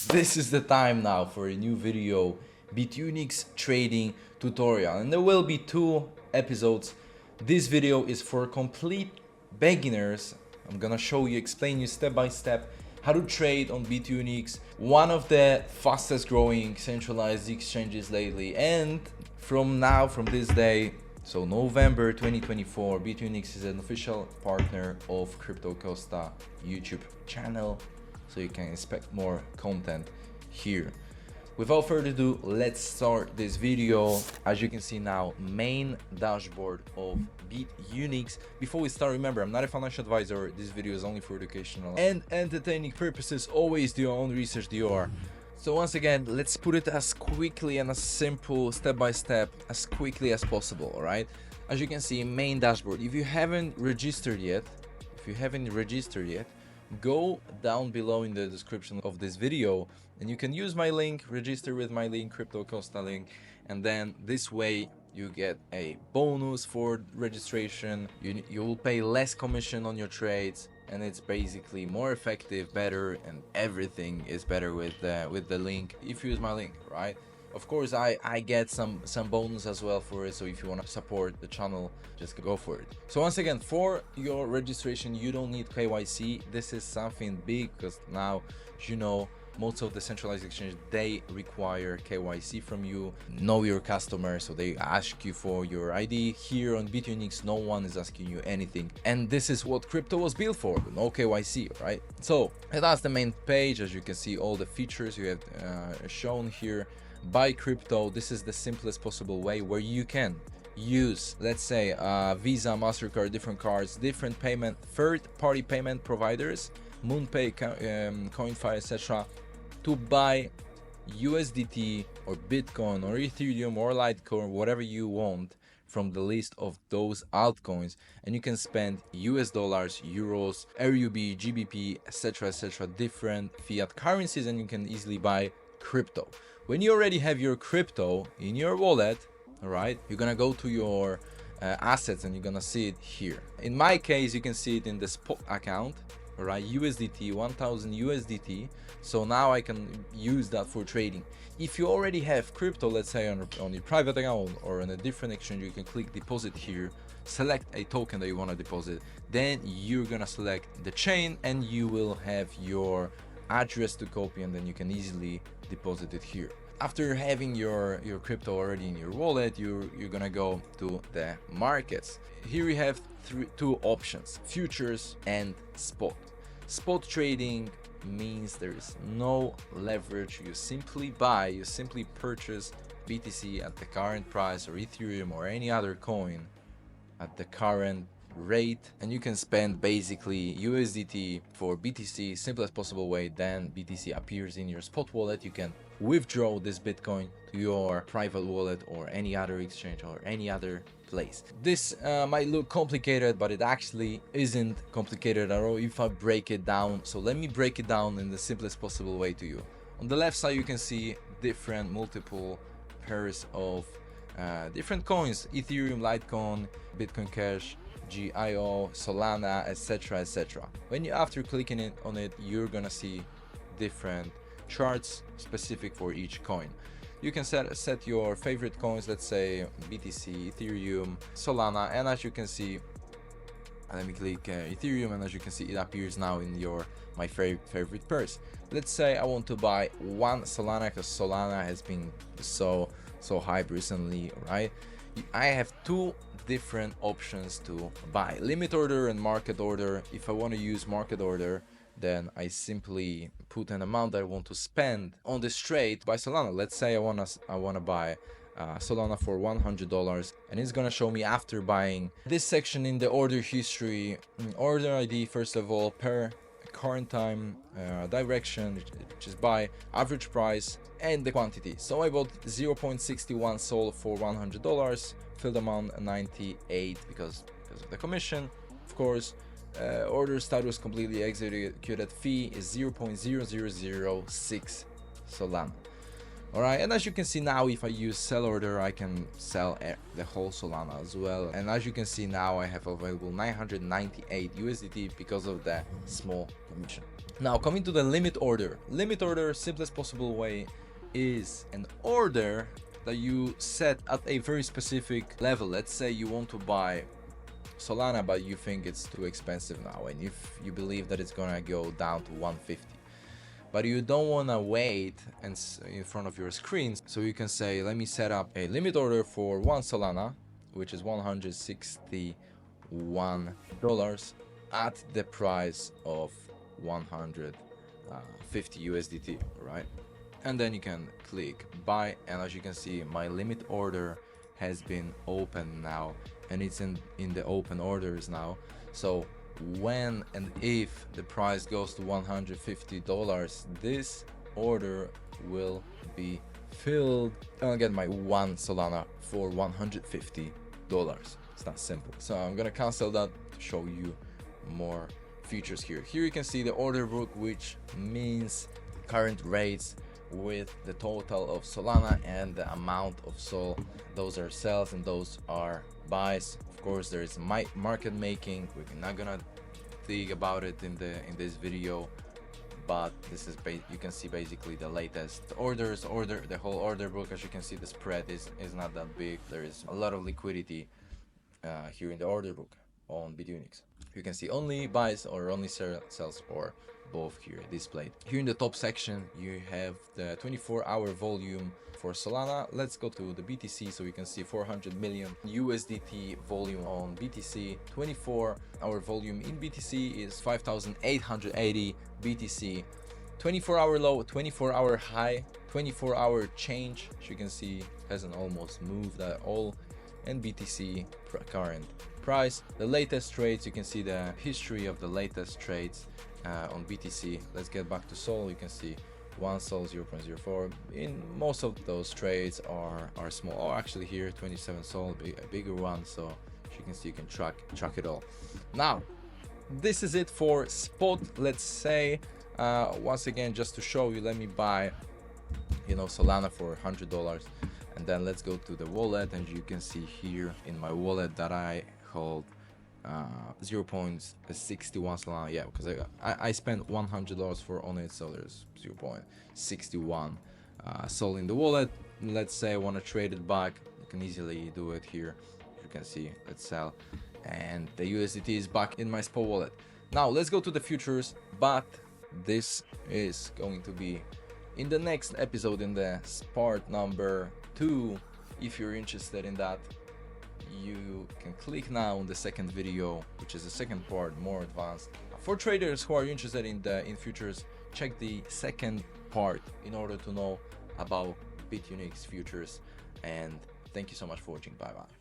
This is the time now for a new video, Bitunix trading tutorial, and there will be 2 episodes. This video is for complete beginners. I'm gonna show you, explain you step by step how to trade on Bitunix, one of the fastest growing centralized exchanges lately. And from this day, so November 2024, Bitunix is an official partner of Costa YouTube channel, so you can expect more content here. Without further ado, let's start this video. As you can see now, main dashboard of Bitunix. Before we start, remember, I'm not a financial advisor. This video is only for educational and entertaining purposes. Always do your own research, So once again, let's put it as quickly and as simple, step by step, as quickly as possible, all right? As you can see, main dashboard. If you haven't registered yet, go down below in the description of this video and you can use my link, register with my link, Crypto Costa link, and then this way you get a bonus for registration. You will pay less commission on your trades, and it's basically more effective, better, and everything is better with the link if you use my link, right? Of course, I get some bonus as well for it, so if you want to support the channel, just go for it. So once again, for your registration, you don't need KYC. This is something big because now, you know, most of the centralized exchanges, they require KYC from you, know your customer, so they ask you for your ID. Here on Bitunix, no one is asking you anything, and this is what crypto was built for, no KYC, right? So that's the main page. As you can see, all the features you have shown here. Buy crypto. This is the simplest possible way where you can use, let's say, Visa, MasterCard, different cards, different payment, third-party payment providers, MoonPay, CoinFi, etc., to buy USDT or Bitcoin or Ethereum or Litecoin, whatever you want from the list of those altcoins, and you can spend US dollars, euros, RUB, GBP, etc., different fiat currencies, and you can easily buy crypto. When you already have your crypto in your wallet, all right, you're gonna go to your assets and you're gonna see it here. In my case, you can see it in the spot account, all right, USDT, 1000 USDT. So now I can use that for trading. If you already have crypto, let's say on your private account or on a different exchange, you can click deposit here, select a token that you want to deposit, then you're gonna select the chain and you will have your address to copy, and then you can easily deposit it here. After having your crypto already in your wallet, you're gonna go to the markets. Here we have two options: futures and spot. Spot trading means there is no leverage. You simply purchase BTC at the current price, or Ethereum or any other coin at the current rate, and you can spend basically USDT for BTC, simplest possible way. Then BTC appears in your spot wallet. You can withdraw this Bitcoin to your private wallet or any other exchange or any other place. This might look complicated, but it actually isn't complicated at all if I break it down. So let me break it down in the simplest possible way to you. On the left side, you can see multiple pairs of different coins: Ethereum, Litecoin, Bitcoin Cash, GIO, Solana, etc. When you, after clicking on it, you're gonna see different charts specific for each coin. You can set your favorite coins, let's say BTC, Ethereum, Solana, and as you can see, let me click Ethereum, and as you can see, it appears now in my favorite pairs. Let's say I want to buy one Solana because Solana has been so hype recently, right? I have two different options to buy: limit order and market order. If I want to use market order, then I simply put an amount that I want to spend on this trade by Solana. Let's say I wanna buy Solana for $100, and it's gonna show me after buying this section in the order history, order ID first of all, per current time, direction, which is buy, average price, and the quantity. So I bought 0.61 SOL for $100, filled amount 98 because of the commission, of course. Order status completely executed. Fee is 0.0006 Solana. All right, and as you can see now, if I use sell order, I can sell the whole Solana as well. And as you can see now, I have available 998 USDT because of the small commission. Now coming to the limit order. Limit order, simplest possible way, is an order that you set at a very specific level. Let's say you want to buy Solana, but you think it's too expensive now, and if you believe that it's gonna go down to 150, but you don't want to wait and in front of your screens, so you can say, let me set up a limit order for 1 Solana, which is $161 at the price of 150 USDT, right? And then you can click buy, and as you can see, my limit order has been open now, and it's in the open orders now. So when and if the price goes to $150, this order will be filled. I'll get my 1 Solana for $150. It's that simple. So I'm gonna cancel that to show you more features here. Here you can see the order book, which means current rates with the total of Solana and the amount of Sol. Those are sells and those are buys. Of course, there is market making. We're not gonna dig about it in this video, but this is you can see basically the latest orders, the whole order book. As you can see, the spread is not that big. There is a lot of liquidity here in the order book on Bitunix. You can see only buys or only sells, or both here displayed. Here in the top section you have the 24-hour volume for Solana. Let's go to the BTC, so you can see 400 million USDT volume on BTC. 24-hour volume in BTC is 5,880 BTC. 24-hour low, 24-hour high, 24-hour change, as you can see, hasn't almost moved at all. And BTC current price. The latest trades, you can see the history of the latest trades on BTC. Let's get back to Sol. You can see 1 Sol 0.04. In most of those trades are small. Oh, actually here 27 Sol, a bigger one. So as you can see, you can track it all. Now this is it for spot. Let's say once again, just to show you, let me buy Solana for $100, and then let's go to the wallet, and you can see here in my wallet that I hold 0.61 Solana. Yeah, because I spent $100 on it, so there's 0.61 Sol in the wallet. Let's say I want to trade it back, you can easily do it here. You can see, let's sell, and the USDT is back in my spot wallet. Now let's go to the futures, but this is going to be in the next episode, in the part number 2. If you're interested in that, you can click now on the second video, which is the second part, more advanced. For traders who are interested in futures, check the second part in order to know about Bitunix futures. And thank you so much for watching. Bye bye.